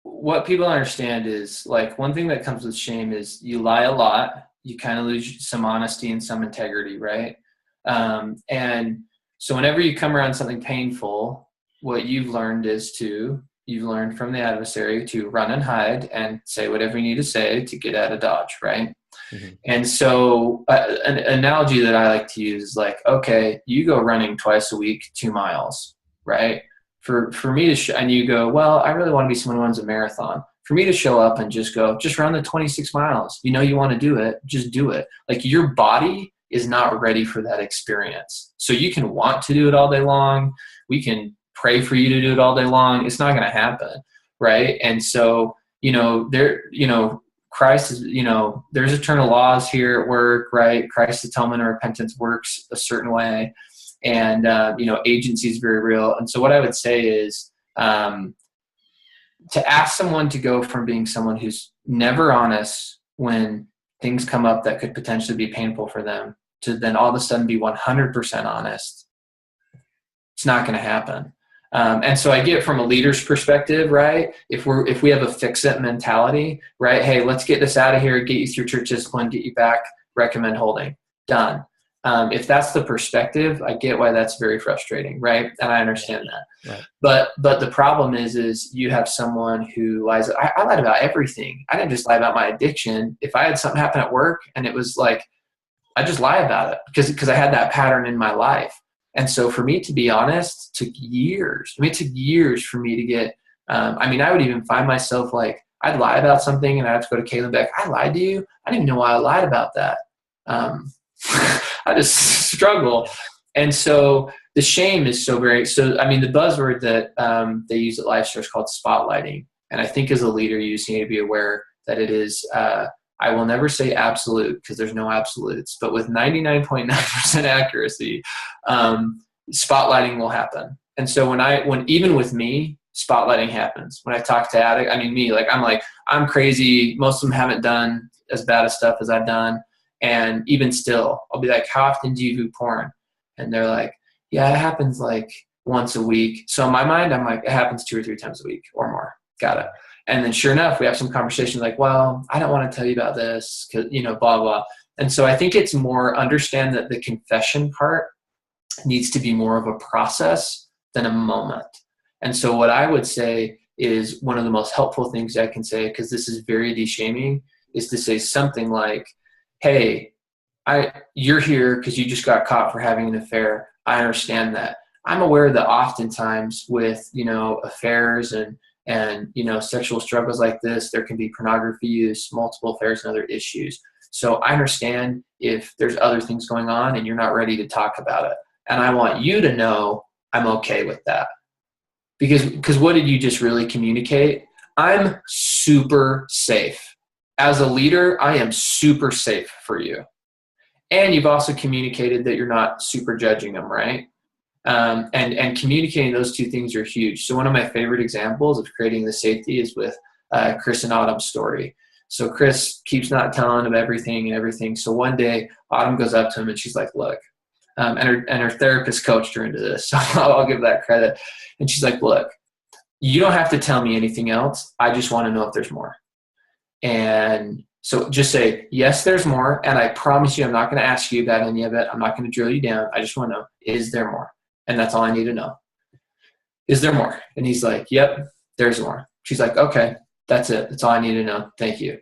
what people understand is like one thing that comes with shame is you lie a lot, you kind of lose some honesty and some integrity, right? And so whenever you come around something painful, what you've learned from the adversary to run and hide and say whatever you need to say to get out of dodge, right? Mhm. And so an analogy that I like to use is like, okay, you go running twice a week, 2 miles, right? For me to, and you go, well, I really want to be someone who runs a marathon. For me to show up and just go, just run the 26 miles. You know, you want to do it, just do it. Like your body is not ready for that experience. So you can want to do it all day long. We can pray for you to do it all day long. It's not going to happen. Right. And so, Christ is, there's eternal laws here at work, right? Christ's atonement and repentance works a certain way. And, agency is very real. And so what I would say is to ask someone to go from being someone who's never honest when things come up that could potentially be painful for them to then all of a sudden be 100% honest. It's not going to happen. And so I get from a leader's perspective, right? If we have a fix-it mentality, right? Hey, let's get this out of here, get you through church discipline, get you back, recommend holding, done. If that's the perspective, I get why that's very frustrating, right? And I understand that. Right. But the problem is you have someone who lies. I lied about everything. I didn't just lie about my addiction. If I had something happen at work and it was like, I just lie about it because I had that pattern in my life. And so for me to be honest, took years. I mean, it took years for me to get, I would even find myself like, I'd lie about something and I'd have to go to Caleb back. I lied to you. I didn't even know why I lied about that. I just struggle. And so the shame is the buzzword that they use at LifeStar is called spotlighting. And I think as a leader, you just need to be aware that it is, I will never say absolute because there's no absolutes, but with 99.9% accuracy, spotlighting will happen. And so when even with me, spotlighting happens. When I talk to addict, I'm crazy. Most of them haven't done as bad as stuff as I've done. And even still, I'll be like, how often do you do porn? And they're like, yeah, it happens like once a week. So in my mind, I'm like, it happens 2 or 3 times a week or more. Got it. And then sure enough, we have some conversations like, well, I don't want to tell you about this because, blah, blah. And so I think it's more understand that the confession part needs to be more of a process than a moment. And so what I would say is one of the most helpful things I can say, because this is very de-shaming, is to say something like, hey, you're here because you just got caught for having an affair. I understand that. I'm aware that oftentimes with, affairs and sexual struggles like this, there can be pornography use, multiple affairs, and other issues. So I understand if there's other things going on and you're not ready to talk about it. And I want you to know I'm okay with that. Because what did you just really communicate? I'm super safe. As a leader, I am super safe for you. And you've also communicated that you're not super judging them, right? And communicating those two things are huge. So one of my favorite examples of creating the safety is with Chris and Autumn's story. So Chris keeps not telling him everything. So one day Autumn goes up to him and she's like, look, and her therapist coached her into this. So I'll give that credit. And she's like, look, you don't have to tell me anything else. I just want to know if there's more. And so just say, yes, there's more. And I promise you, I'm not going to ask you about any of it. I'm not going to drill you down. I just want to know, is there more? And that's all I need to know. Is there more? And he's like, yep, there's more. She's like, okay, that's it. That's all I need to know. Thank you.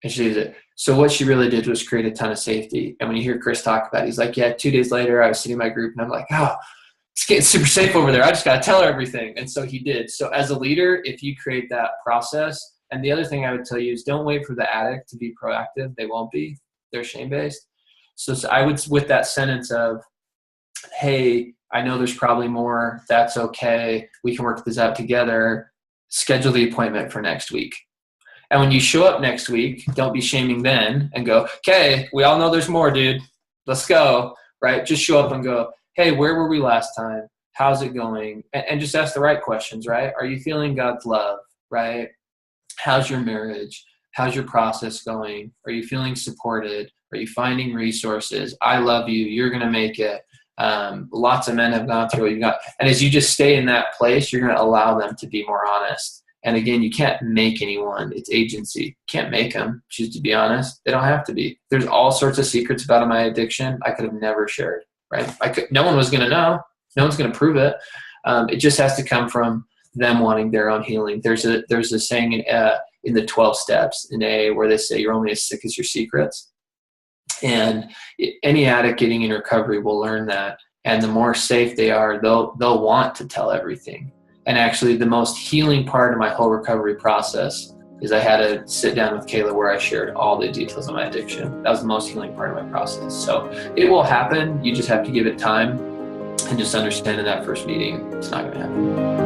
And she leaves it. So what she really did was create a ton of safety. And when you hear Chris talk about it, he's like, yeah, 2 days later, I was sitting in my group and I'm like, oh, it's getting super safe over there. I just got to tell her everything. And so he did. So as a leader, if you create that process, and the other thing I would tell you is don't wait for the addict to be proactive. They won't be. They're shame-based. So I would, with that sentence of, hey, I know there's probably more. That's okay. We can work this out together. Schedule the appointment for next week. And when you show up next week, don't be shaming then and go, okay, we all know there's more, dude. Let's go, right? Just show up and go, hey, where were we last time? How's it going? And just ask the right questions, right? Are you feeling God's love, right? How's your marriage? How's your process going? Are you feeling supported? Are you finding resources? I love you. You're going to make it. Lots of men have gone through what you've got. And as you just stay in that place, you're going to allow them to be more honest. And again, you can't make anyone. It's agency. Can't make them choose to be honest. They don't have to be. There's all sorts of secrets about my addiction I could have never shared, right? No one was going to know. No one's going to prove it. It just has to come from them wanting their own healing. There's a saying in the 12 steps in AA where they say you're only as sick as your secrets. And any addict getting in recovery will learn that. And the more safe they are, they'll want to tell everything. And actually, the most healing part of my whole recovery process is I had to sit down with Kayla where I shared all the details of my addiction. That was the most healing part of my process. So it will happen. You just have to give it time and just understand in that first meeting, it's not going to happen.